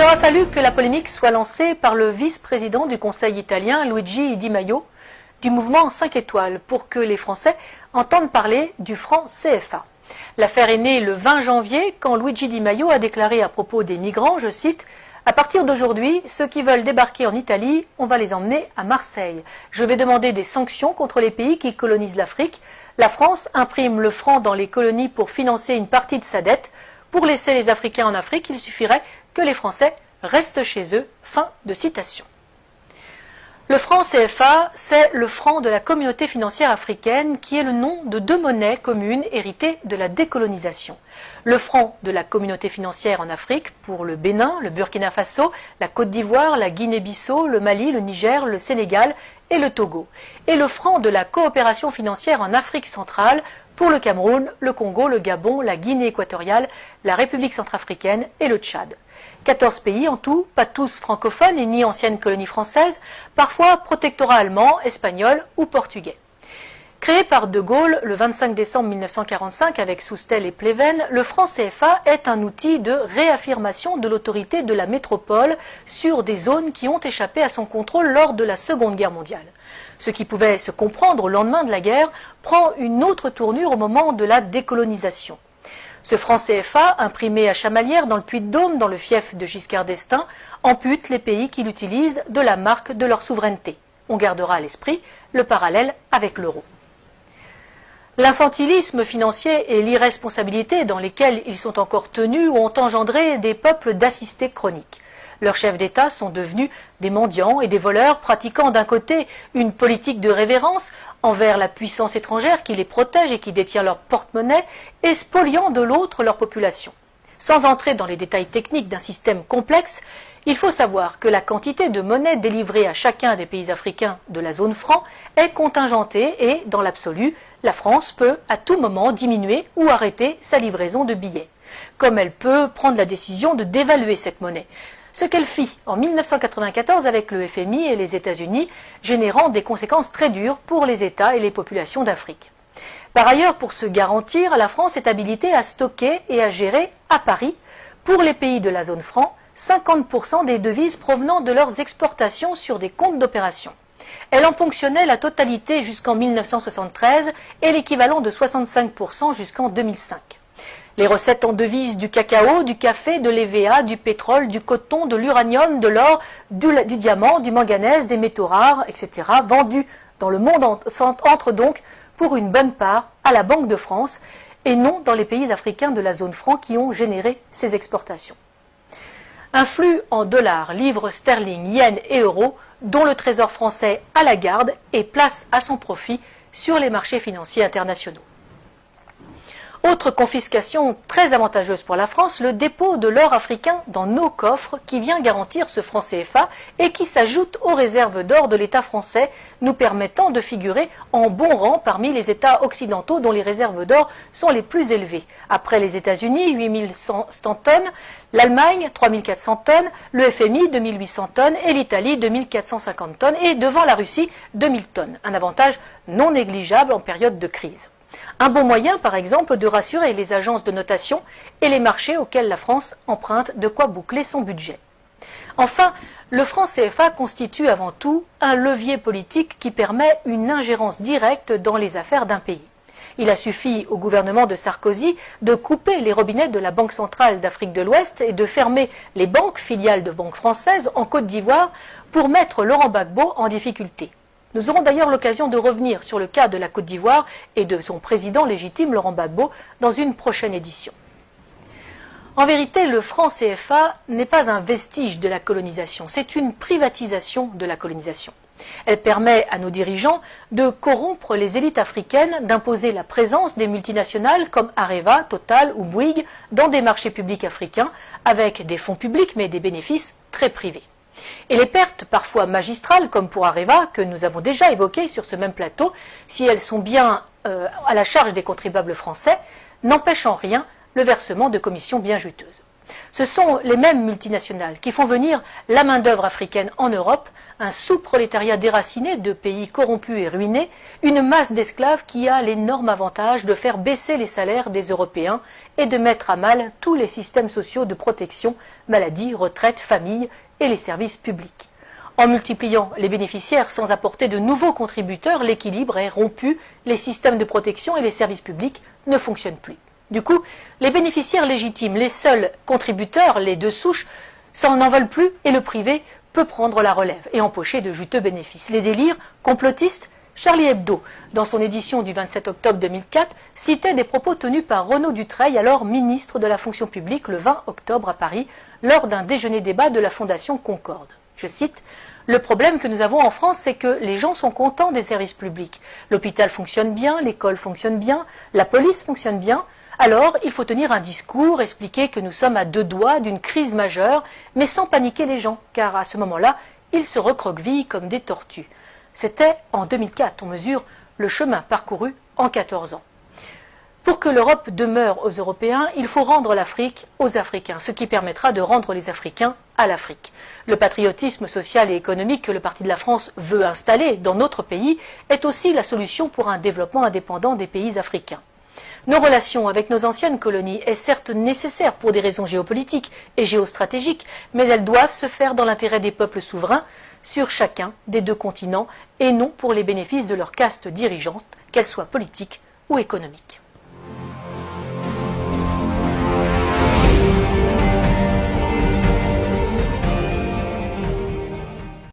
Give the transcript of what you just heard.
aura fallu que la polémique soit lancée par le vice-président du Conseil italien, Luigi Di Maio, du mouvement 5 étoiles, pour que les Français entendent parler du franc CFA. L'affaire est née le 20 janvier, quand Luigi Di Maio a déclaré à propos des migrants, je cite, « À partir d'aujourd'hui, ceux qui veulent débarquer en Italie, on va les emmener à Marseille. Je vais demander des sanctions contre les pays qui colonisent l'Afrique. La France imprime le franc dans les colonies pour financer une partie de sa dette. Pour laisser les Africains en Afrique, il suffirait que les Français restent chez eux. » Fin de citation. Le franc CFA, c'est le franc de la communauté financière africaine qui est le nom de deux monnaies communes héritées de la décolonisation. Le franc de la communauté financière en Afrique pour le Bénin, le Burkina Faso, la Côte d'Ivoire, la Guinée-Bissau, le Mali, le Niger, le Sénégal et le Togo. Et le franc de la coopération financière en Afrique centrale pour le Cameroun, le Congo, le Gabon, la Guinée équatoriale, la République centrafricaine et le Tchad. 14 pays en tout, pas tous francophones et ni anciennes colonies françaises, parfois protectorats allemands, espagnols ou portugais. Créé par De Gaulle le 25 décembre 1945 avec Soustelle et Pleven, le franc CFA est un outil de réaffirmation de l'autorité de la métropole sur des zones qui ont échappé à son contrôle lors de la Seconde Guerre mondiale. Ce qui pouvait se comprendre au lendemain de la guerre prend une autre tournure au moment de la décolonisation. Ce franc CFA, imprimé à Chamalières dans le Puy-de-Dôme, dans le fief de Giscard d'Estaing, ampute les pays qui l'utilisent de la marque de leur souveraineté. On gardera à l'esprit le parallèle avec l'euro. L'infantilisme financier et l'irresponsabilité dans lesquels ils sont encore tenus ont engendré des peuples d'assistés chroniques. Leurs chefs d'État sont devenus des mendiants et des voleurs pratiquant d'un côté une politique de révérence envers la puissance étrangère qui les protège et qui détient leur porte-monnaie et spoliant de l'autre leur population. Sans entrer dans les détails techniques d'un système complexe, il faut savoir que la quantité de monnaie délivrée à chacun des pays africains de la zone franc est contingentée et, dans l'absolu, la France peut à tout moment diminuer ou arrêter sa livraison de billets. Comme elle peut prendre la décision de dévaluer cette monnaie. Ce qu'elle fit en 1994 avec le FMI et les États-Unis, générant des conséquences très dures pour les États et les populations d'Afrique. Par ailleurs, pour se garantir, la France est habilitée à stocker et à gérer à Paris, pour les pays de la zone franc, 50% des devises provenant de leurs exportations sur des comptes d'opération. Elle en ponctionnait la totalité jusqu'en 1973 et l'équivalent de 65% jusqu'en 2005. Les recettes en devises du cacao, du café, de l'EVA, du pétrole, du coton, de l'uranium, de l'or, du diamant, du manganèse, des métaux rares, etc. vendus dans le monde entrent donc pour une bonne part à la Banque de France et non dans les pays africains de la zone franc qui ont généré ces exportations. Un flux en dollars, livres sterling, yens et euros dont le Trésor français a la garde et place à son profit sur les marchés financiers internationaux. Autre confiscation très avantageuse pour la France, le dépôt de l'or africain dans nos coffres qui vient garantir ce franc CFA et qui s'ajoute aux réserves d'or de l'État français, nous permettant de figurer en bon rang parmi les États occidentaux dont les réserves d'or sont les plus élevées. Après les États-Unis, 8100 tonnes, l'Allemagne, 3400 tonnes, le FMI, 2800 tonnes et l'Italie, 2450 tonnes et devant la Russie, 2000 tonnes. Un avantage non négligeable en période de crise. Un bon moyen, par exemple, de rassurer les agences de notation et les marchés auxquels la France emprunte de quoi boucler son budget. Enfin, le franc CFA constitue avant tout un levier politique qui permet une ingérence directe dans les affaires d'un pays. Il a suffi au gouvernement de Sarkozy de couper les robinets de la Banque centrale d'Afrique de l'Ouest et de fermer les banques filiales de banques françaises en Côte d'Ivoire pour mettre Laurent Gbagbo en difficulté. Nous aurons d'ailleurs l'occasion de revenir sur le cas de la Côte d'Ivoire et de son président légitime, Laurent Gbagbo, dans une prochaine édition. En vérité, le franc CFA n'est pas un vestige de la colonisation, c'est une privatisation de la colonisation. Elle permet à nos dirigeants de corrompre les élites africaines, d'imposer la présence des multinationales comme Areva, Total ou Bouygues dans des marchés publics africains avec des fonds publics mais des bénéfices très privés. Et les pertes parfois magistrales, comme pour Areva, que nous avons déjà évoquées sur ce même plateau, si elles sont bien à la charge des contribuables français, n'empêchent en rien le versement de commissions bien juteuses. Ce sont les mêmes multinationales qui font venir la main-d'œuvre africaine en Europe, un sous-prolétariat déraciné de pays corrompus et ruinés, une masse d'esclaves qui a l'énorme avantage de faire baisser les salaires des Européens et de mettre à mal tous les systèmes sociaux de protection, maladie, retraite, famille et les services publics. En multipliant les bénéficiaires sans apporter de nouveaux contributeurs, l'équilibre est rompu, les systèmes de protection et les services publics ne fonctionnent plus. Du coup, les bénéficiaires légitimes, les seuls contributeurs, les deux souches, n'en veulent plus et le privé peut prendre la relève et empocher de juteux bénéfices. Les délires complotistes, Charlie Hebdo, dans son édition du 27 octobre 2004, citait des propos tenus par Renaud Dutreil, alors ministre de la fonction publique, le 20 octobre à Paris, lors d'un déjeuner-débat de la Fondation Concorde. Je cite: « Le problème que nous avons en France, c'est que les gens sont contents des services publics. L'hôpital fonctionne bien, l'école fonctionne bien, la police fonctionne bien. Alors, il faut tenir un discours, expliquer que nous sommes à 2 doigts d'une crise majeure, mais sans paniquer les gens, car à ce moment-là, ils se recroquevillent comme des tortues. » C'était en 2004, on mesure le chemin parcouru en 14 ans. Pour que l'Europe demeure aux Européens, il faut rendre l'Afrique aux Africains, ce qui permettra de rendre les Africains à l'Afrique. Le patriotisme social et économique que le Parti de la France veut installer dans notre pays est aussi la solution pour un développement indépendant des pays africains. Nos relations avec nos anciennes colonies est certes nécessaire pour des raisons géopolitiques et géostratégiques, mais elles doivent se faire dans l'intérêt des peuples souverains sur chacun des 2 continents et non pour les bénéfices de leur caste dirigeante, qu'elle soit politique ou économique.